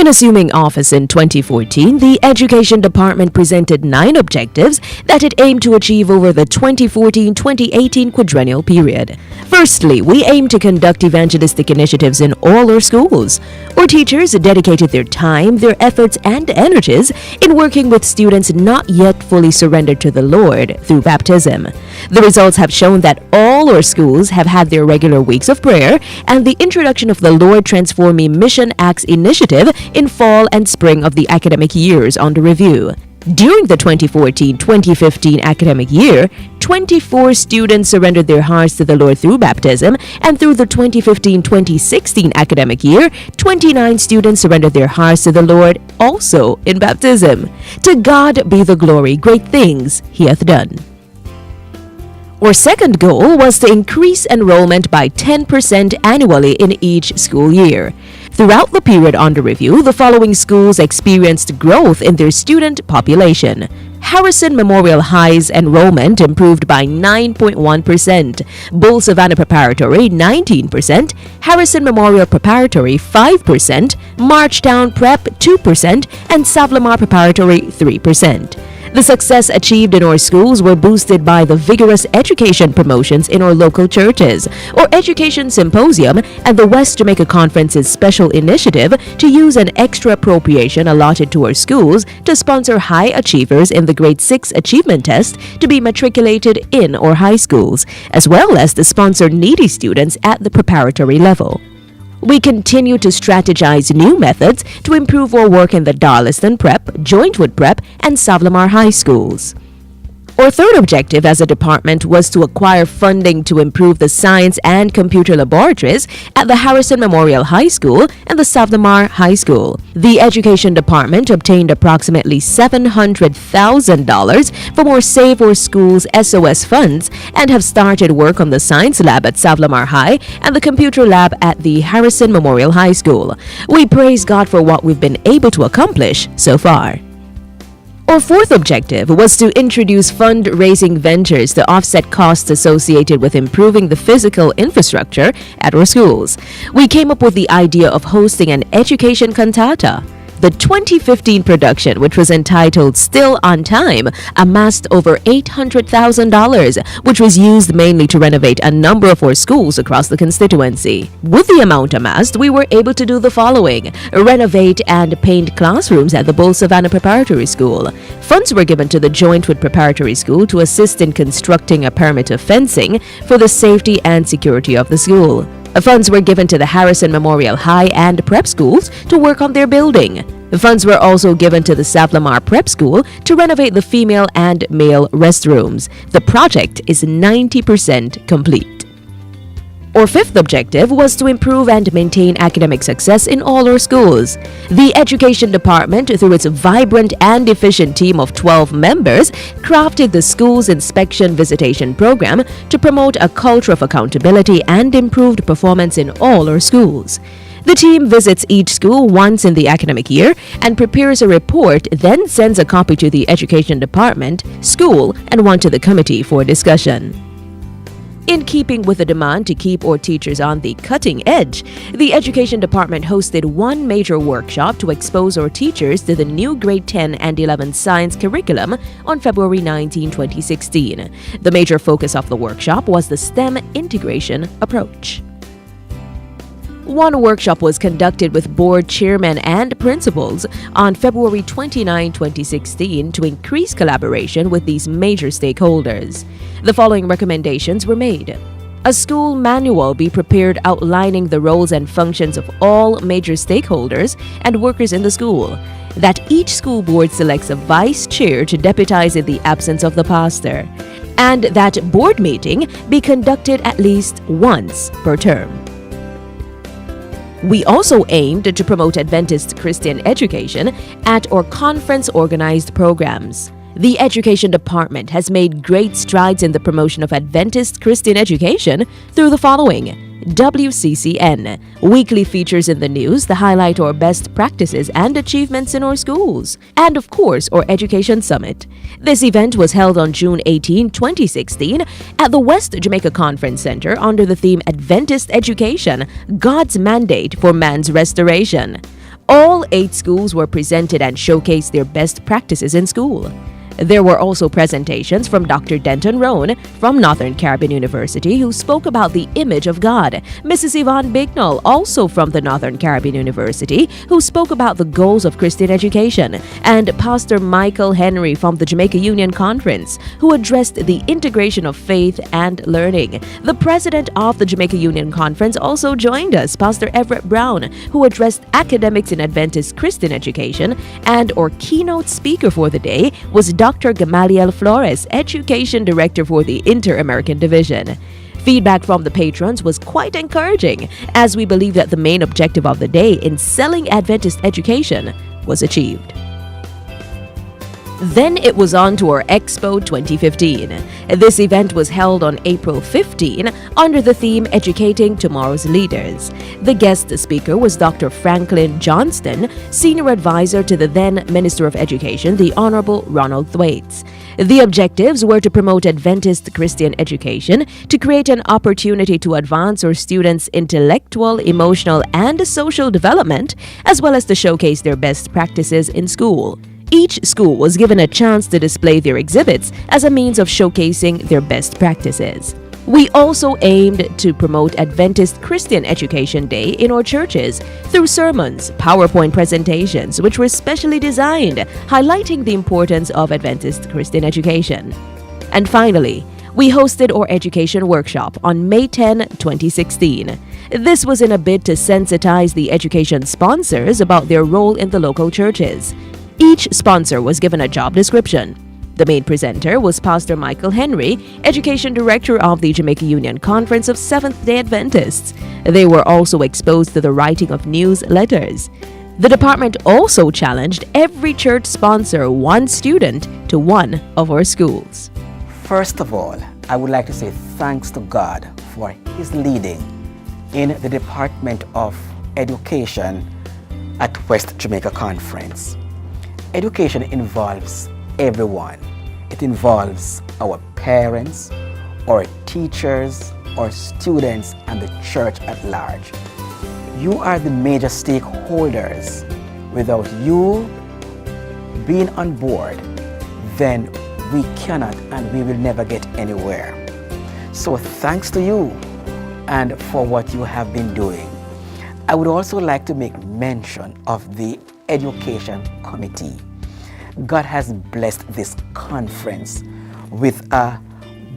assuming office in 2014, the Education Department presented 9 objectives that it aimed to achieve over the 2014-2018 quadrennial period. Firstly, we aim to conduct evangelistic initiatives in all our schools. Our teachers dedicated their time, their efforts, and energies in working with students not yet fully surrendered to the Lord through baptism. The results have shown that all our schools have had their regular weeks of prayer, and the introduction of the Lord Transform Me Mission Acts initiative in fall and spring of the academic years under review. During the 2014-2015 academic year, 24 students surrendered their hearts to the Lord through baptism, and through the 2015-2016 academic year, 29 students surrendered their hearts to the Lord also in baptism. To God be the glory, great things He hath done. Our second goal was to increase enrollment by 10% annually in each school year. Throughout the period under review, the following schools experienced growth in their student population. Harrison Memorial High's enrollment improved by 9.1%, Bull Savannah Preparatory 19%, Harrison Memorial Preparatory 5%, Marchtown Prep 2%, and Savlamar Preparatory 3%. The success achieved in our schools were boosted by the vigorous education promotions in our local churches, our Education Symposium, and the West Jamaica Conference's special initiative to use an extra appropriation allotted to our schools to sponsor high achievers in the Grade 6 Achievement Test to be matriculated in our high schools, as well as to sponsor needy students at the preparatory level. We continue to strategize new methods to improve our work in the Darlaston Prep, Jointwood Prep, and Savlamar High Schools. Our third objective as a department was to acquire funding to improve the science and computer laboratories at the Harrison Memorial High School and the Savlamar High School. The Education Department obtained approximately $700,000 from our Save Our Schools SOS funds and have started work on the science lab at Savlamar High and the computer lab at the Harrison Memorial High School. We praise God for what we've been able to accomplish so far. Our fourth objective was to introduce fundraising ventures to offset costs associated with improving the physical infrastructure at our schools. We came up with the idea of hosting an education cantata. The 2015 production, which was entitled Still on Time, amassed over $800,000, which was used mainly to renovate a number of our schools across the constituency. With the amount amassed, we were able to do the following: renovate and paint classrooms at the Bull Savannah Preparatory School. Funds were given to the Jointwood Preparatory School to assist in constructing a perimeter fencing for the safety and security of the school. Funds were given to the Harrison Memorial High and Prep schools to work on their building. The funds were also given to the Savlamar Prep School to renovate the female and male restrooms. The project is 90% complete. Our fifth objective was to improve and maintain academic success in all our schools. The Education Department, through its vibrant and efficient team of 12 members, crafted the Schools Inspection Visitation Program to promote a culture of accountability and improved performance in all our schools. The team visits each school once in the academic year and prepares a report, then sends a copy to the Education Department, school, and one to the committee for discussion. In keeping with the demand to keep our teachers on the cutting edge, the Education Department hosted one major workshop to expose our teachers to the new Grade 10 and 11 science curriculum on February 19, 2016. The major focus of the workshop was the STEM integration approach. One workshop was conducted with board chairmen and principals on February 29, 2016 to increase collaboration with these major stakeholders. The following recommendations were made. A school manual be prepared outlining the roles and functions of all major stakeholders and workers in the school. That each school board selects a vice chair to deputize in the absence of the pastor. And that board meeting be conducted at least once per term. We also aimed to promote Adventist Christian education at our conference-organized programs. The Education Department has made great strides in the promotion of Adventist Christian education through the following: WCCN, weekly features in the news that highlight our best practices and achievements in our schools, and of course our Education Summit. This event was held on June 18, 2016 at the West Jamaica Conference Center under the theme Adventist Education, God's Mandate for Man's Restoration. All 8 schools were presented and showcased their best practices in school. There were also presentations from Dr. Denton Rohn from Northern Caribbean University, who spoke about the image of God, Mrs. Yvonne Bignall, also from the Northern Caribbean University, who spoke about the goals of Christian education, and Pastor Michael Henry from the Jamaica Union Conference, who addressed the integration of faith and learning. The president of the Jamaica Union Conference also joined us, Pastor Everett Brown, who addressed academics in Adventist Christian education, and our keynote speaker for the day was Dr. Gamaliel Flores, Education Director for the Inter-American Division. Feedback from the patrons was quite encouraging, as we believe that the main objective of the day in selling Adventist education was achieved. Then it was on to our Expo 2015. This event was held on April 15 under the theme Educating Tomorrow's Leaders. The guest speaker was Dr. Franklin Johnston, Senior Advisor to the then Minister of Education, the Honorable Ronald Thwaites. The objectives were to promote Adventist Christian education, to create an opportunity to advance our students' intellectual, emotional, and social development, as well as to showcase their best practices in school. Each school was given a chance to display their exhibits as a means of showcasing their best practices. We also aimed to promote Adventist Christian Education Day in our churches through sermons, PowerPoint presentations, which were specially designed, highlighting the importance of Adventist Christian education. And finally, we hosted our education workshop on May 10, 2016. This was in a bid to sensitize the education sponsors about their role in the local churches. Each sponsor was given a job description. The main presenter was Pastor Michael Henry, Education Director of the Jamaica Union Conference of Seventh-day Adventists. They were also exposed to the writing of newsletters. The department also challenged every church sponsor one student to one of our schools. First of all, I would like to say thanks to God for His leading in the Department of Education at West Jamaica Conference. Education involves everyone. It involves our parents, our teachers, our students, and the church at large. You are the major stakeholders. Without you being on board, then we cannot and we will never get anywhere. So thanks to you and for what you have been doing. I would also like to make mention of the Education Committee. God has blessed this conference with a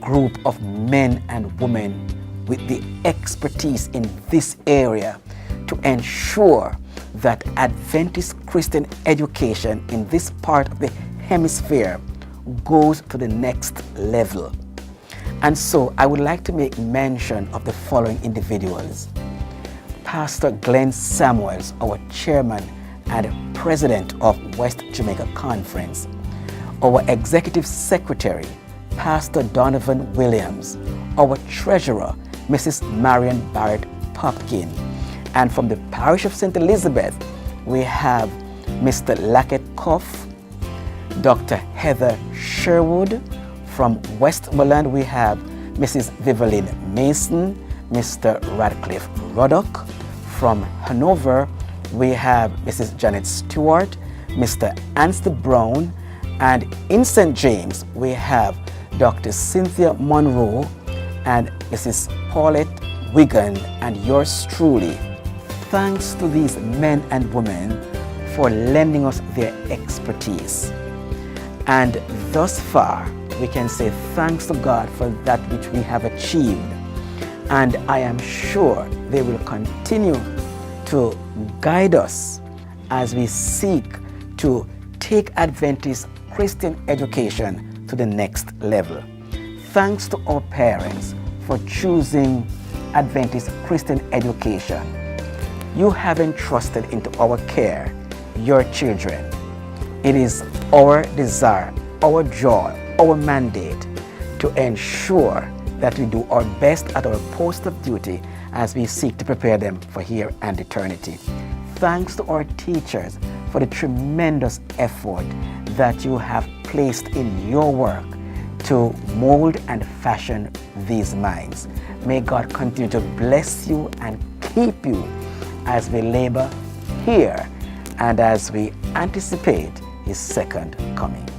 group of men and women with the expertise in this area to ensure that Adventist Christian education in this part of the hemisphere goes to the next level. And so I would like to make mention of the following individuals. Pastor Glenn Samuels, our chairman and president of West Jamaica Conference. Our executive secretary, Pastor Donovan Williams. Our treasurer, Mrs. Marion Barrett Popkin. And from the parish of St. Elizabeth, we have Mr. Lackett Cuff, Dr. Heather Sherwood. From Westmoreland, we have Mrs. Vivaline Mason, Mr. Radcliffe Ruddock. From Hanover, we have Mrs. Janet Stewart, Mr. Ansel Brown, and in St. James, we have Dr. Cynthia Monroe and Mrs. Paulette Wigan, and yours truly. Thanks to these men and women for lending us their expertise. And thus far, we can say thanks to God for that which we have achieved. And I am sure they will continue to guide us as we seek to take Adventist Christian education to the next level. Thanks to our parents for choosing Adventist Christian education. You have entrusted into our care your children. It is our desire, our joy, our mandate to ensure that we do our best at our post of duty as we seek to prepare them for here and eternity. Thanks to our teachers for the tremendous effort that you have placed in your work to mold and fashion these minds. May God continue to bless you and keep you as we labor here and as we anticipate His second coming.